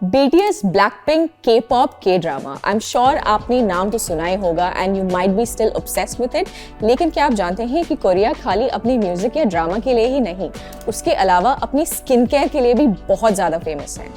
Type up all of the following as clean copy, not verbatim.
BTS, Blackpink, K-pop, K-drama. I'm sure आपने नाम तो सुना ही होगा and you might be still obsessed with it. लेकिन क्या आप जानते हैं कि कोरिया खाली अपनी म्यूजिक या ड्रामा के लिए ही नहीं, उसके अलावा अपनी स्किन केयर के लिए भी बहुत ज़्यादा फेमस है.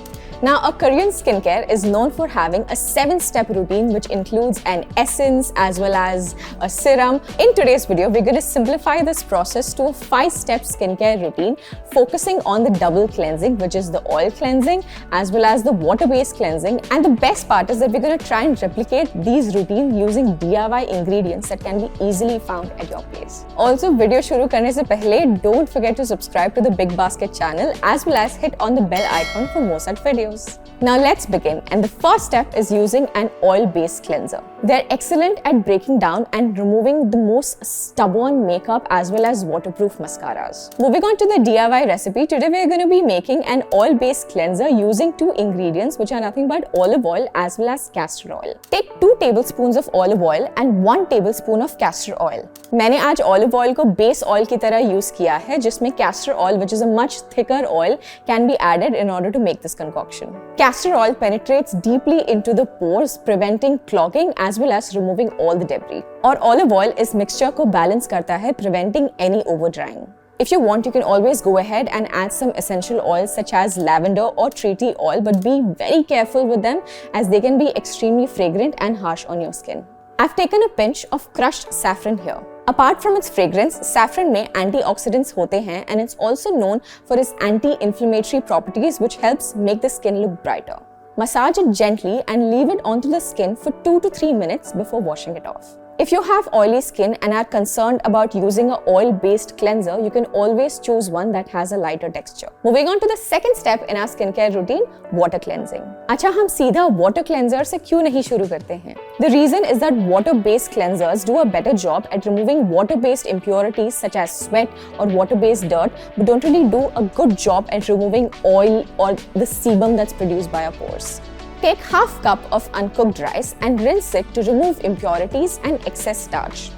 Now, a Korean skincare is known for having a 7-step routine which includes an essence as well as a serum. In today's video, we're going to simplify this process to a 5-step skincare routine focusing on the double cleansing, which is the oil cleansing as well as the water-based cleansing. And the best part is that we're going to try and replicate these routines using DIY ingredients that can be easily found at your place. Also, video shuru karne se pehle, don't forget to subscribe to the BigBasket channel as well as hit on the bell icon for more such videos. Now let's begin, and the first step is using an oil-based cleanser. They're excellent at breaking down and removing the most stubborn makeup as well as waterproof mascaras. Moving on to the DIY recipe, today we're going to be making an oil-based cleanser using 2 ingredients which are nothing but olive oil as well as castor oil. Take 2 tablespoons of olive oil and 1 tablespoon of castor oil. मैंने आज olive oil को base oil की तरह use किया है, जिसमें castor oil, which is a much thicker oil, can be added in order to make this concoction. Castor oil penetrates deeply into the pores, preventing clogging as well as removing all the debris. और olive oil इस mixture को balance करता है, preventing any over drying. If you want, you can always go ahead and add some essential oils such as lavender or tree tea oil, but be very careful with them as they can be extremely fragrant and harsh on your skin. I've taken a pinch of crushed saffron here. Apart from its fragrance, saffron में antioxidants होते हैं and it's also known for its anti-inflammatory properties which helps make the skin look brighter. Massage it gently and leave it onto the skin for 2 to 3 minutes before washing it off. If you have oily skin and are concerned about using an oil-based cleanser, you can always choose one that has a lighter texture. Moving on to the second step in our skincare routine, water cleansing. अच्छा, हम सीधा water cleanser से क्यों नहीं शुरू करते हैं? The reason is that water-based cleansers do a better job at removing water-based impurities such as sweat or water-based dirt, but don't really do a good job at removing oil or the sebum that's produced by our pores. Take half cup of uncooked rice and rinse it to remove impurities and excess starch.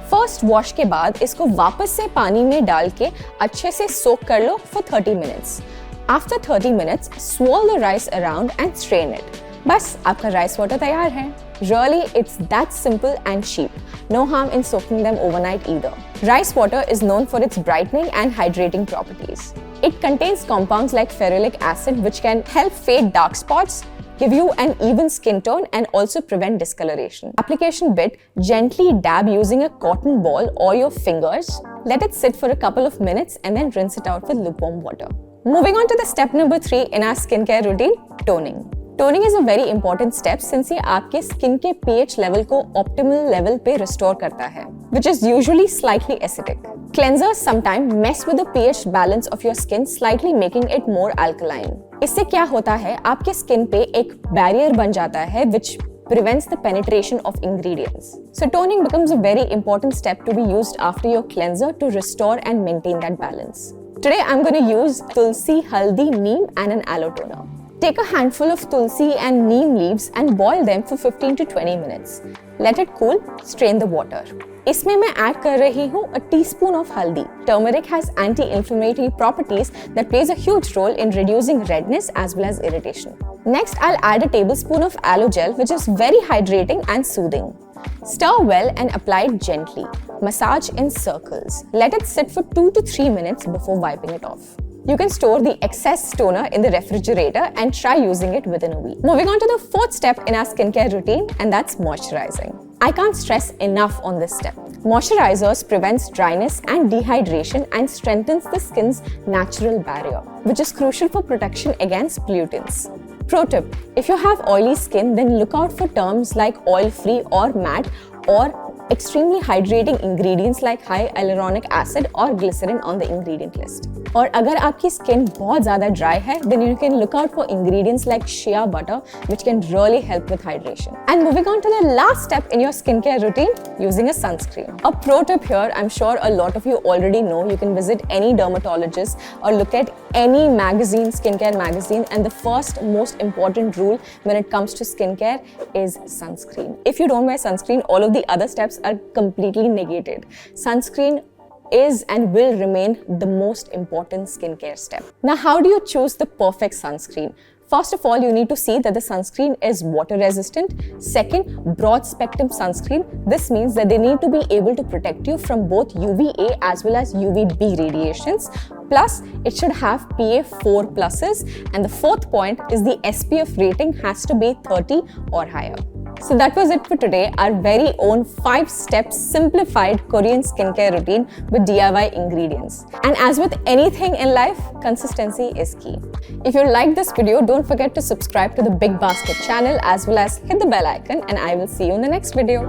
First wash के बाद इसको वापस से पानी में डाल के अच्छे से soak कर लो for 30 minutes. After 30 minutes, swirl the rice around and strain it. बस आपका rice water तैयार है. Really, it's that simple and cheap. No harm in soaking them overnight either. Rice water is known for its brightening and hydrating properties. It contains compounds like ferulic acid which can help fade dark spots, give you an even skin tone and also prevent discoloration. Application bit, gently dab using a cotton ball or your fingers. Let it sit for a couple of minutes and then rinse it out with lukewarm water. Moving on to the step number 3 in our skincare routine, toning. Toning is a very important step since ये आपके skin के pH level को optimal level पे restore करता है, which is usually slightly acidic. Cleansers sometimes mess with the pH balance of your skin, slightly making it more alkaline. इससे क्या होता है, आपके skin पे एक barrier बन जाता है which prevents the penetration of ingredients. So toning becomes a very important step to be used after your cleanser to restore and maintain that balance. Today I'm going to use Tulsi, Haldi, Neem and an aloe toner. Take a handful of Tulsi and Neem leaves and boil them for 15 to 20 minutes. Let it cool, strain the water. इसमें मैं add कर रही हूँ a teaspoon of haldi. Turmeric has anti-inflammatory properties that plays a huge role in reducing redness as well as irritation. Next, I'll add a tablespoon of aloe gel which is very hydrating and soothing. Stir well and apply it gently. Massage in circles. Let it sit for 2 to 3 minutes before wiping it off. You can store the excess toner in the refrigerator and try using it within a week. Moving on to the 4th step in our skincare routine, and that's moisturizing. I can't stress enough on this step. Moisturizers prevents dryness and dehydration and strengthens the skin's natural barrier, which is crucial for protection against pollutants. Pro tip, if you have oily skin, then look out for terms like oil-free or matte or extremely hydrating ingredients like high hyaluronic acid or glycerin on the ingredient list. और अगर आपकी skin बहुत ज़्यादा dry है, then you can look out for ingredients like shea butter, which can really help with hydration. And moving on to the last step in your skincare routine, using a sunscreen. A pro tip here, I'm sure a lot of you already know, you can visit any dermatologist or look at any magazine, skincare magazine, and the first most important rule when it comes to skincare is sunscreen. If you don't wear sunscreen, all of the other steps are completely negated. Sunscreen is and will remain the most important skincare step. Now, how do you choose the perfect sunscreen? First of all, you need to see that the sunscreen is water resistant. Second, broad spectrum sunscreen. This means that they need to be able to protect you from both UVA as well as UVB radiations. Plus, it should have PA 4 pluses. And the fourth point is the SPF rating has to be 30 or higher. So that was it for today, our very own 5-step simplified Korean skincare routine with DIY ingredients. And as with anything in life, consistency is key. If you liked this video, don't forget to subscribe to the BigBasket channel as well as hit the bell icon, and I will see you in the next video.